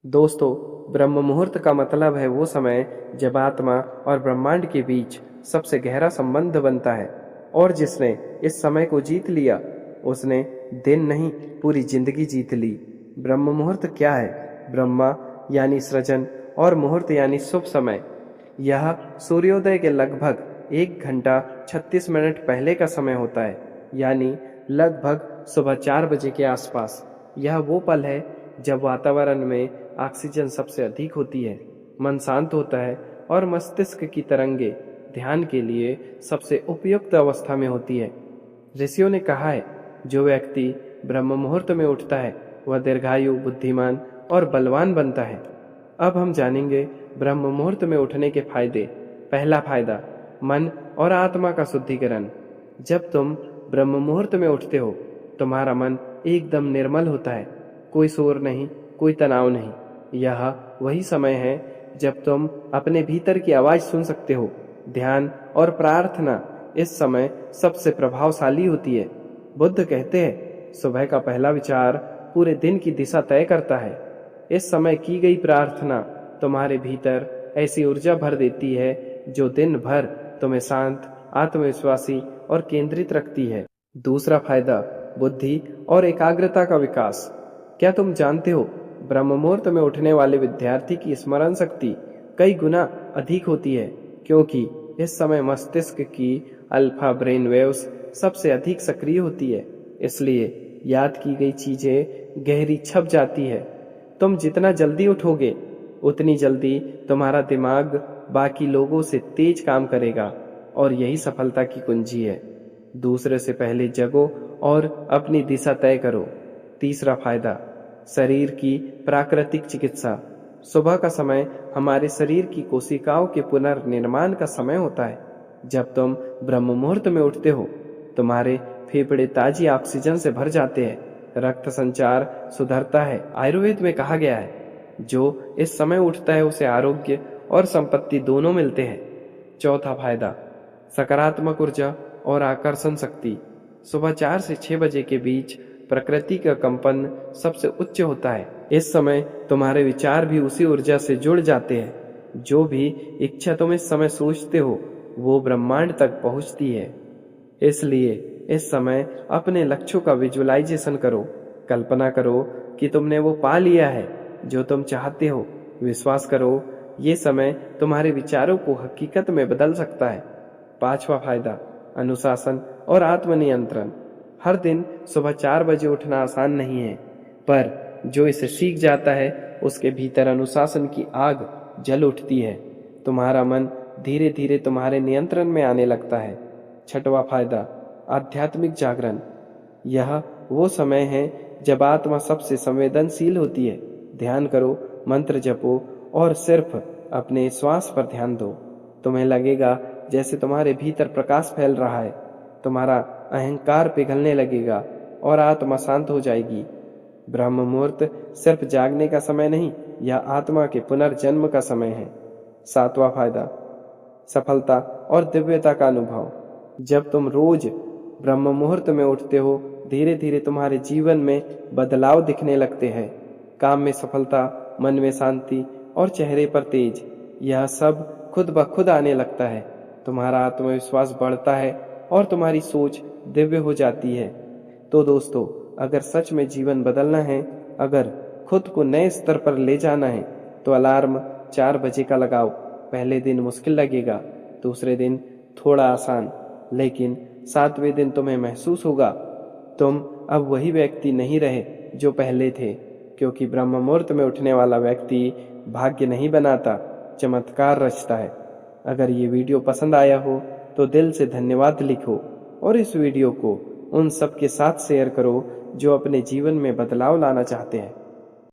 दोस्तों, ब्रह्म मुहूर्त का मतलब है वो समय जब आत्मा और ब्रह्मांड के बीच सबसे गहरा संबंध बनता है। और जिसने इस समय को जीत लिया, उसने दिन नहीं पूरी जिंदगी जीत ली। ब्रह्म मुहूर्त क्या है? ब्रह्मा यानी सृजन और मुहूर्त यानी शुभ समय। यह सूर्योदय के लगभग 1 घंटा 36 मिनट पहले का समय होता है, यानी लगभग सुबह 4 बजे के आसपास। यह वो पल है जब वातावरण में ऑक्सीजन सबसे अधिक होती है, मन शांत होता है और मस्तिष्क की तरंगे ध्यान के लिए सबसे उपयुक्त अवस्था में होती है। ऋषियों ने कहा है, जो व्यक्ति ब्रह्म मुहूर्त में उठता है वह दीर्घायु, बुद्धिमान और बलवान बनता है। अब हम जानेंगे ब्रह्म मुहूर्त में उठने के फायदे। पहला फायदा, मन और आत्मा का शुद्धिकरण। जब तुम ब्रह्म मुहूर्त में उठते हो, तुम्हारा मन एकदम निर्मल होता है। कोई शोर नहीं, कोई तनाव नहीं। यह वही समय है जब तुम अपने भीतर की आवाज सुन सकते हो। ध्यान और प्रार्थना इस समय सबसे प्रभावशाली होती है। बुद्ध कहते हैं, सुबह का पहला विचार पूरे दिन की दिशा तय करता है। इस समय की गई प्रार्थना तुम्हारे भीतर ऐसी ऊर्जा भर देती है जो दिन भर तुम्हें शांत, आत्मविश्वासी और केंद्रित रखती है। दूसरा फायदा, बुद्धि और एकाग्रता का विकास। क्या तुम जानते हो, ब्रह्म मुहूर्त में उठने वाले विद्यार्थी की स्मरण शक्ति कई गुना अधिक होती है, क्योंकि इस समय मस्तिष्क की अल्फा ब्रेन वेव्स सबसे अधिक सक्रिय होती है। इसलिए याद की गई चीजें गहरी छप जाती है। तुम जितना जल्दी उठोगे, उतनी जल्दी तुम्हारा दिमाग बाकी लोगों से तेज काम करेगा, और यही सफलता की कुंजी है। दूसरे से पहले जगो और अपनी दिशा तय करो। तीसरा फायदा, शरीर की प्राकृतिक चिकित्सा। सुबह का समय हमारे शरीर की कोशिकाओं के पुनर्निर्माण का समय होता है। जब तुम ब्रह्म मुहूर्त में उठते हो, तुम्हारे फेफड़े ताजी ऑक्सीजन से भर जाते हैं, रक्त संचार सुधरता है। आयुर्वेद में कहा गया है, जो इस समय उठता है उसे आरोग्य और संपत्ति दोनों मिलते हैं। चौथा फायदा, सकारात्मक ऊर्जा और आकर्षण शक्ति। सुबह 4 से 6 बजे के बीच प्रकृति का कंपन सबसे उच्च होता है। इस समय तुम्हारे विचार भी उसी ऊर्जा से जुड़ जाते हैं। जो भी इच्छा तुम इस समय सोचते हो, वो ब्रह्मांड तक पहुंचती है। इसलिए इस समय अपने लक्ष्यों का विजुअलाइजेशन करो। कल्पना करो कि तुमने वो पा लिया है जो तुम चाहते हो। विश्वास करो, ये समय तुम्हारे विचारों को हकीकत में बदल सकता है। पांचवा फायदा, अनुशासन और आत्मनियंत्रण। हर दिन सुबह 4 बजे उठना आसान नहीं है, पर जो इसे सीख जाता है उसके भीतर अनुशासन की आग जल उठती है। तुम्हारा मन धीरे धीरे तुम्हारे नियंत्रण में आने लगता है। छठवां फायदा, आध्यात्मिक जागरण। यह वो समय है जब आत्मा सबसे संवेदनशील होती है। ध्यान करो, मंत्र जपो और सिर्फ अपने श्वास पर ध्यान दो। तुम्हें लगेगा जैसे तुम्हारे भीतर प्रकाश फैल रहा है। तुम्हारा अहंकार पिघलने लगेगा और आत्मा शांत हो जाएगी। ब्रह्म मुहूर्त सिर्फ जागने का समय नहीं, यह आत्मा के पुनर्जन्म का समय है। सातवां फायदा, सफलता और दिव्यता का अनुभव। जब तुम रोज ब्रह्म मुहूर्त में उठते हो, धीरे धीरे तुम्हारे जीवन में बदलाव दिखने लगते हैं। काम में सफलता, मन में शांति और चेहरे पर तेज। यह सब खुद ब खुद आने लगता है। तुम्हारा आत्मविश्वास बढ़ता है और तुम्हारी सोच दिव्य हो जाती है। तो दोस्तों, अगर सच में जीवन बदलना है, अगर खुद को नए स्तर पर ले जाना है, तो अलार्म 4 बजे का लगाओ। पहले दिन मुश्किल लगेगा, दूसरे दिन थोड़ा आसान, लेकिन 7वें दिन तुम्हें महसूस होगा तुम अब वही व्यक्ति नहीं रहे जो पहले थे। क्योंकि ब्रह्म मुहूर्त में उठने वाला व्यक्ति भाग्य नहीं बनाता, चमत्कार रचता है। अगर ये वीडियो पसंद आया हो तो दिल से धन्यवाद लिखो, और इस वीडियो को उन सब के साथ शेयर करो जो अपने जीवन में बदलाव लाना चाहते हैं।